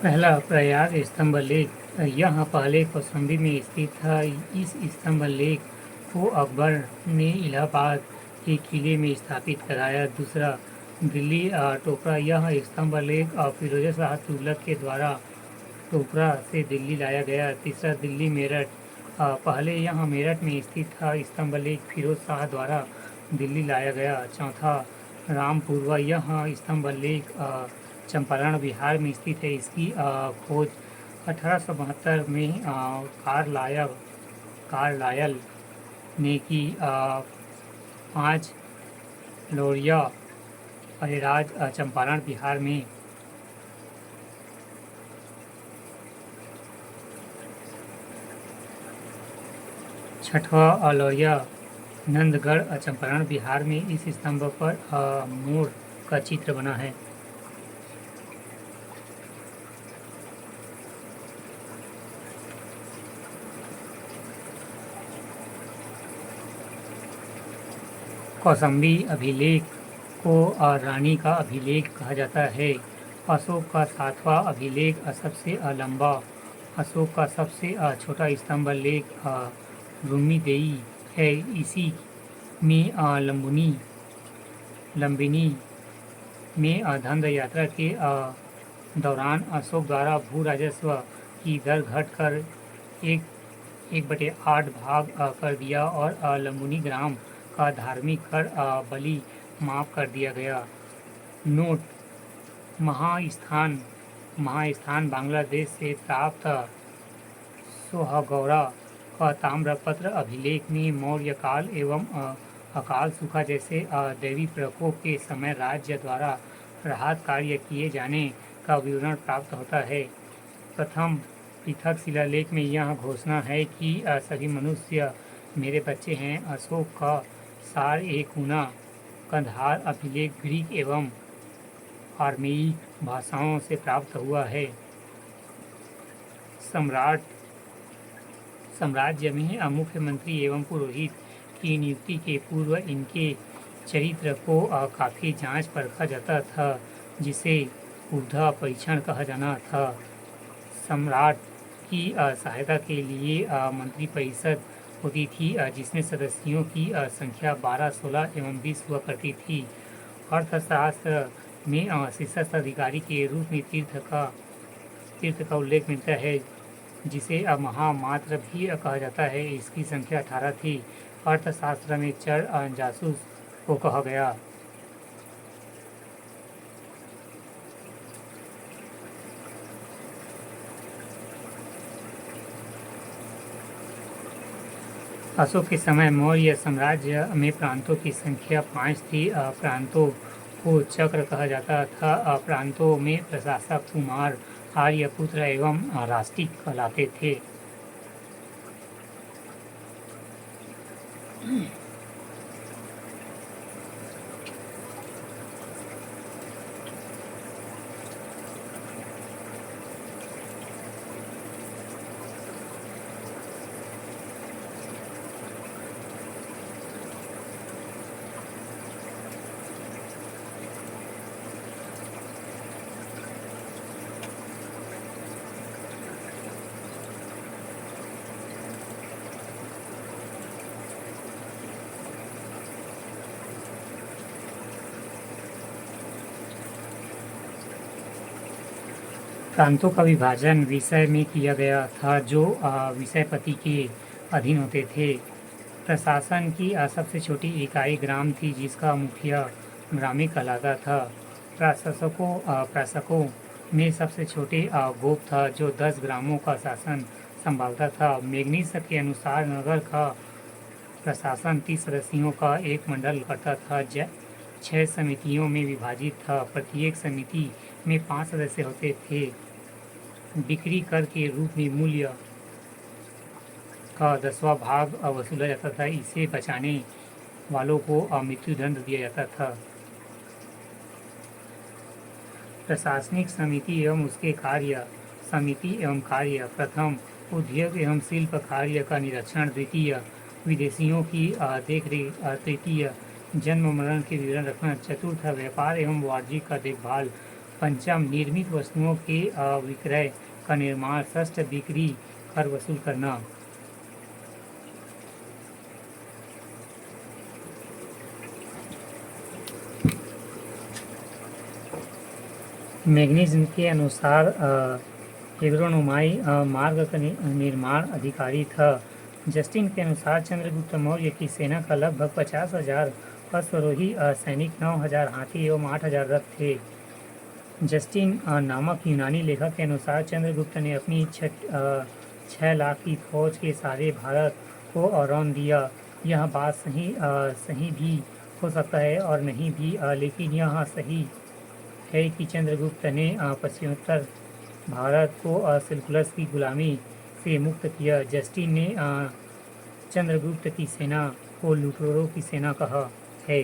पहला प्रयाग स्तंभ लेख यह पहले कौशाम्बी में स्थित था। इस स्तंभ लेख को अकबर ने इलाहाबाद के किले में स्थापित कराया। दूसरा दिल्ली टोपरा यह स्तंभ लेख फिरोज शाह तुगलक के द्वारा टोपरा से दिल्ली लाया गया। तीसरा दिल्ली मेरठ पहले यह मेरठ में स्थित था। स्तंभ लेख फिरोज शाह द्वारा दिल्ली लाया गया। चौथा रामपुरवा यह स्तंभ लेख चंपारण बिहार में स्थित है। इसकी खोज 1872 में कार्लायल ने की। 5 लोरिया अहिराज चंपारण बिहार में। छठवां लोरिया नंदगढ़ चंपारण बिहार में। इस स्तंभ पर मोर का चित्र बना है। कौशाम्बी अभिलेख को रानी का अभिलेख कहा जाता है। अशोक का 7वां अभिलेख सबसे लंबा। अशोक का सबसे छोटा स्तंभ लेख रुम्मीदेई है। इसी में लंबिनी में धंध यात्रा के दौरान अशोक द्वारा भू राजस्व की दर घटकर 1/8 भाग कर दिया और लंबुनी ग्राम का धार्मिक कर बलि माफ कर दिया गया। नोट महास्थान बांग्लादेश से प्राप्त सोहगौरा का ताम्रपत्र अभिलेख में मौर्य काल एवं अकाल सूखा जैसे दैवी प्रकोप के समय राज्य द्वारा राहत कार्य किए जाने का विवरण प्राप्त होता है। प्रथम पृथक शिलालेख में यह घोषणा है कि सभी मनुष्य मेरे बच्चे हैं। अशोक का सार एक ऊना कंधार अभिलेख ग्रीक एवं आर्मेयिक भाषाओं से प्राप्त हुआ है। साम्राज्य में मुख्यमंत्री एवं पुरोहित की नियुक्ति के पूर्व इनके चरित्र को काफ़ी जांच परखा जाता था, जिसे ऊर्ध्व परीक्षण कहा जाना था। सम्राट की सहायता के लिए मंत्रिपरिषद होती थी, जिसमें सदस्यों की संख्या 12, 16 एवं 20 हुआ करती थी। अर्थशास्त्र में शीर्षस्थ अधिकारी के रूप में तीर्थ का उल्लेख मिलता है, जिसे महामात्र भी कहा जाता है। इसकी संख्या 18 थी। अर्थशास्त्र में चर जासूस को कहा गया। अशोक के समय मौर्य साम्राज्य में प्रांतों की संख्या 5 थी। प्रांतों को चक्र कहा जाता था। प्रांतों में प्रशासक कुमार, आर्यपुत्र एवं राष्ट्रिक कहलाते थे। प्रांतों का विभाजन विषय में किया गया था, जो विषयपति के अधीन होते थे। प्रशासन की सबसे छोटी इकाई ग्राम थी, जिसका मुखिया ग्रामी कहलाता था। प्रशासकों में सबसे छोटे गोप था, जो 10 ग्रामों का शासन संभालता था। मैग्नीस के अनुसार नगर का प्रशासन 30 सदस्यों का एक मंडल करता था, 6 समितियों में विभाजित था। प्रत्येक समिति में 5 सदस्य होते थे। बिक्री कर के रूप में मूल्य का 10वां भाग वसूला जाता था। इसे बचाने वालों को मृत्युदंड दिया जाता था। प्रशासनिक समिति एवं उसके कार्य। समिति एवं कार्य: प्रथम, उद्योग एवं शिल्प कार्य का निरीक्षण। द्वितीय, विदेशियों की देखरेख। तृतीय, जन्म मरण के विवरण रखना। चतुर्थ, व्यापार एवं वाणिज्य का देखभाल। पंचम, निर्मित वस्तुओं के विक्रय का निर्माण। षष्ठ, बिक्री कर वसूल करना। मैग्नीज के अनुसार एग्रोनोमाई मार्ग का निर्माण अधिकारी था। जस्टिन के अनुसार चंद्रगुप्त मौर्य की सेना का लगभग 50,000 अश्वरोही सैनिक, 9,000 हाथी एवं 8,000 रथ थे। जस्टिन नामक यूनानी लेखक के अनुसार चंद्रगुप्त ने अपनी 6 लाख की फौज के सारे भारत को रौंद दिया। यह बात सही भी हो सकता है और नहीं भी, लेकिन यह सही है कि चंद्रगुप्त ने पश्चिमोत्तर भारत को सेल्युकस की गुलामी से मुक्त किया। जस्टिन ने चंद्रगुप्त की सेना को लुटेरों की सेना कहा है।